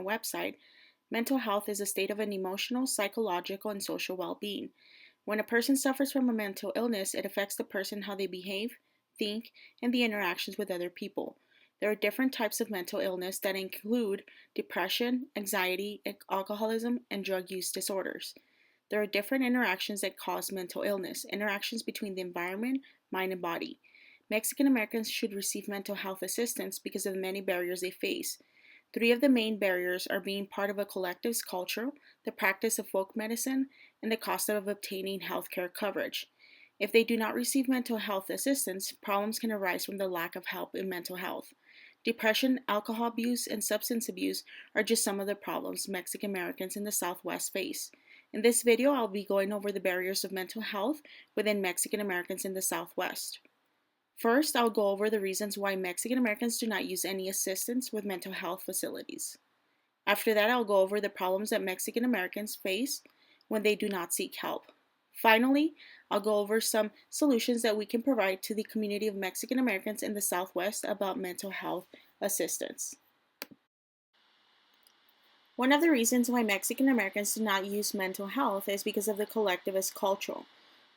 website, mental health is a state of an emotional, psychological, and social well being. When a person suffers from a mental illness, it affects the person how they behave, think, and the interactions with other people. There are different types of mental illness that include depression, anxiety, alcoholism, and drug use disorders. There are different interactions that cause mental illness, interactions between the environment, mind, and body. Mexican Americans should receive mental health assistance because of the many barriers they face. Three of the main barriers are being part of a collective's culture, the practice of folk medicine, and the cost of obtaining healthcare coverage. If they do not receive mental health assistance, problems can arise from the lack of help in mental health. Depression, alcohol abuse, and substance abuse are just some of the problems Mexican Americans in the Southwest face. In this video, I'll be going over the barriers of mental health within Mexican Americans in the Southwest. First, I'll go over the reasons why Mexican Americans do not use any assistance with mental health facilities. After that, I'll go over the problems that Mexican Americans face when they do not seek help. Finally, I'll go over some solutions that we can provide to the community of Mexican Americans in the Southwest about mental health assistance. One of the reasons why Mexican Americans do not use mental health is because of the collectivist culture.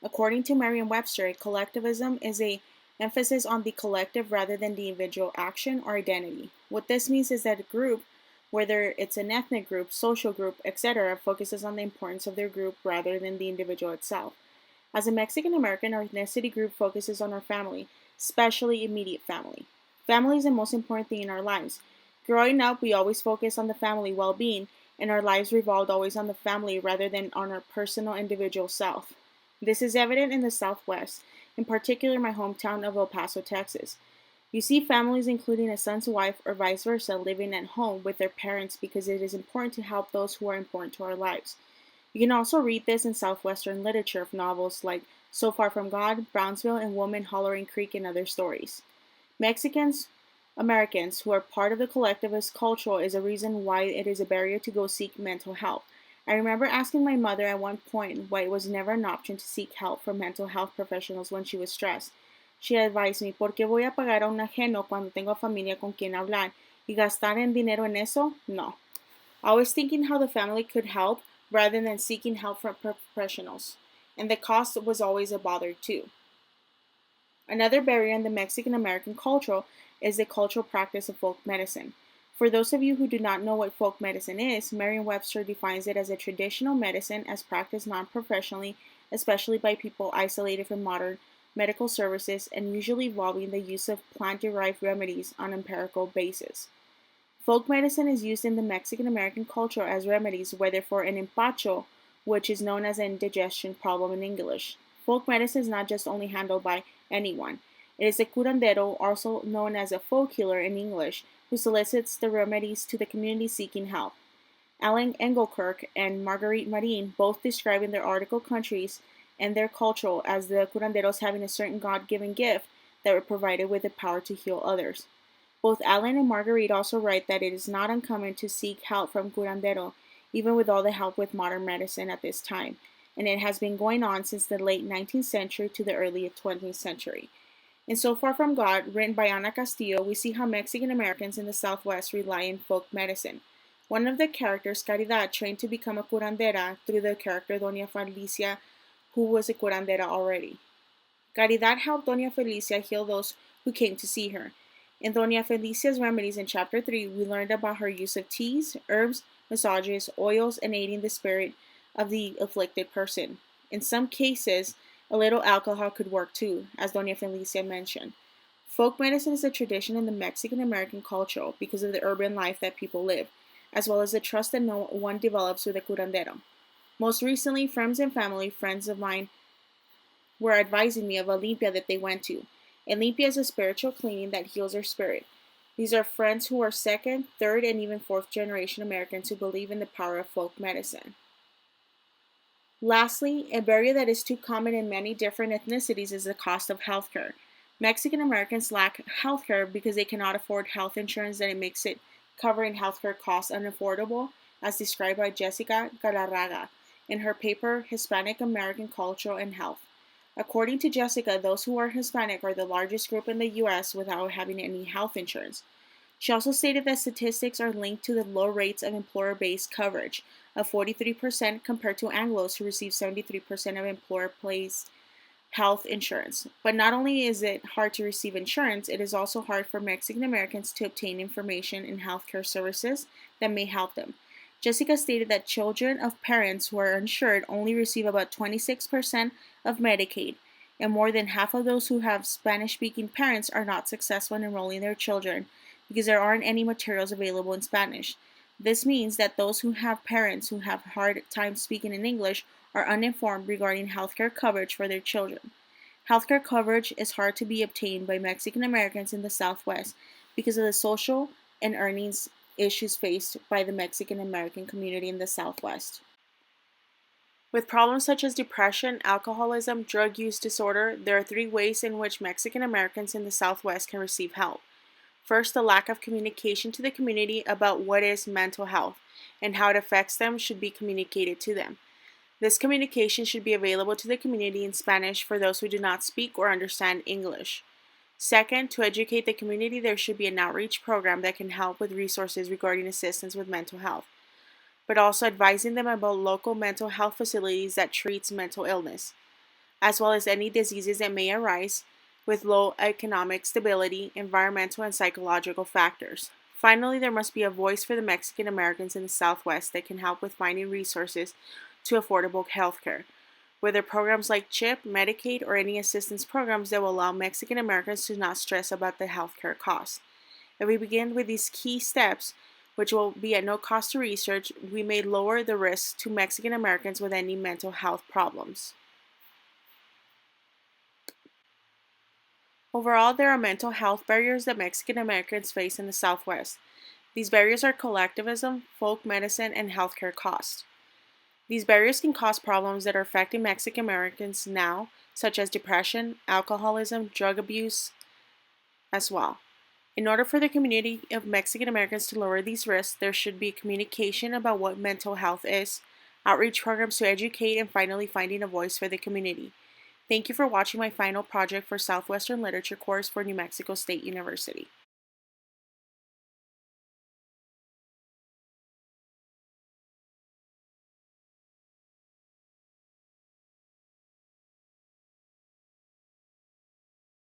According to Merriam-Webster, collectivism is a emphasis on the collective rather than the individual action or identity. What this means is that a group, whether it's an ethnic group, social group, etc., focuses on the importance of their group rather than the individual itself. As a Mexican American, our ethnicity group focuses on our family, especially immediate family. Family is the most important thing in our lives. Growing up, we always focused on the family well-being, and our lives revolved always on the family rather than on our personal individual self. This is evident in the Southwest, in particular my hometown of El Paso, Texas. You see families including a son's wife or vice versa living at home with their parents because it is important to help those who are important to our lives. You can also read this in Southwestern literature of novels like So Far From God, Brownsville, and Woman Hollering Creek and other stories. Americans who are part of the collectivist culture is a reason why it is a barrier to go seek mental help. I remember asking my mother at one point why it was never an option to seek help from mental health professionals when she was stressed. She advised me, ¿por qué voy a pagar a un ajeno cuando tengo familia con quien hablar? ¿Y gastar en dinero en eso? No. Always thinking how the family could help rather than seeking help from professionals. And the cost was always a bother too. Another barrier in the Mexican American culture is the cultural practice of folk medicine. For those of you who do not know what folk medicine is, Merriam-Webster defines it as a traditional medicine as practiced non-professionally, especially by people isolated from modern medical services and usually involving the use of plant-derived remedies on an empirical basis. Folk medicine is used in the Mexican American culture as remedies, whether for an empacho, which is known as an indigestion problem in English. Folk medicine is not just only handled by anyone. It is a curandero, also known as a folk healer in English, who solicits the remedies to the community seeking help. Alan Engelkirk and Marguerite Marin both describe in their article countries and their culture as the curanderos having a certain God-given gift that were provided with the power to heal others. Both Alan and Marguerite also write that it is not uncommon to seek help from curandero, even with all the help with modern medicine at this time, and it has been going on since the late 19th century to the early 20th century. In So Far From God, written by Ana Castillo, we see how Mexican Americans in the Southwest rely on folk medicine. One of the characters, Caridad, trained to become a curandera through the character Doña Felicia, who was a curandera already. Caridad helped Doña Felicia heal those who came to see her. In Doña Felicia's remedies in Chapter 3, we learned about her use of teas, herbs, massages, oils, and aiding the spirit of the afflicted person. In some cases, a little alcohol could work too, as Doña Felicia mentioned. Folk medicine is a tradition in the Mexican American culture because of the urban life that people live, as well as the trust that no one develops with a curandero. Most recently, friends of mine, were advising me of a limpia that they went to. A limpia is a spiritual cleaning that heals their spirit. These are friends who are second, third, and even fourth generation Americans who believe in the power of folk medicine. Lastly, a barrier that is too common in many different ethnicities is the cost of healthcare. Mexican Americans lack healthcare because they cannot afford health insurance, and it makes it covering healthcare costs unaffordable, as described by Jessica Galarraga in her paper Hispanic American Culture and Health. According to Jessica, those who are Hispanic are the largest group in the U.S. without having any health insurance. She also stated that statistics are linked to the low rates of employer-based coverage of 43% compared to Anglos who receive 73% of employer-based health insurance. But not only is it hard to receive insurance, it is also hard for Mexican Americans to obtain information in healthcare services that may help them. Jessica stated that children of parents who are insured only receive about 26% of Medicaid, and more than half of those who have Spanish speaking parents are not successful in enrolling their children because there aren't any materials available in Spanish. This means that those who have parents who have a hard time speaking in English are uninformed regarding healthcare coverage for their children. Healthcare coverage is hard to be obtained by Mexican Americans in the Southwest because of the social and earnings issues faced by the Mexican American community in the Southwest. With problems such as depression, alcoholism, drug use disorder, there are three ways in which Mexican Americans in the Southwest can receive help. First, the lack of communication to the community about what is mental health and how it affects them should be communicated to them. This communication should be available to the community in Spanish for those who do not speak or understand English. Second, to educate the community, there should be an outreach program that can help with resources regarding assistance with mental health, but also advising them about local mental health facilities that treats mental illness, as well as any diseases that may arise with low economic stability, environmental, and psychological factors. Finally, there must be a voice for the Mexican Americans in the Southwest that can help with finding resources to affordable health care, whether programs like CHIP, Medicaid, or any assistance programs that will allow Mexican Americans to not stress about the healthcare costs. If we begin with these key steps, which will be at no cost to research, we may lower the risk to Mexican Americans with any mental health problems. Overall, there are mental health barriers that Mexican Americans face in the Southwest. These barriers are collectivism, folk medicine, and healthcare costs. These barriers can cause problems that are affecting Mexican Americans now, such as depression, alcoholism, drug abuse, as well. In order for the community of Mexican Americans to lower these risks, there should be communication about what mental health is, outreach programs to educate, and finally finding a voice for the community. Thank you for watching my final project for Southwestern Literature course for New Mexico State University.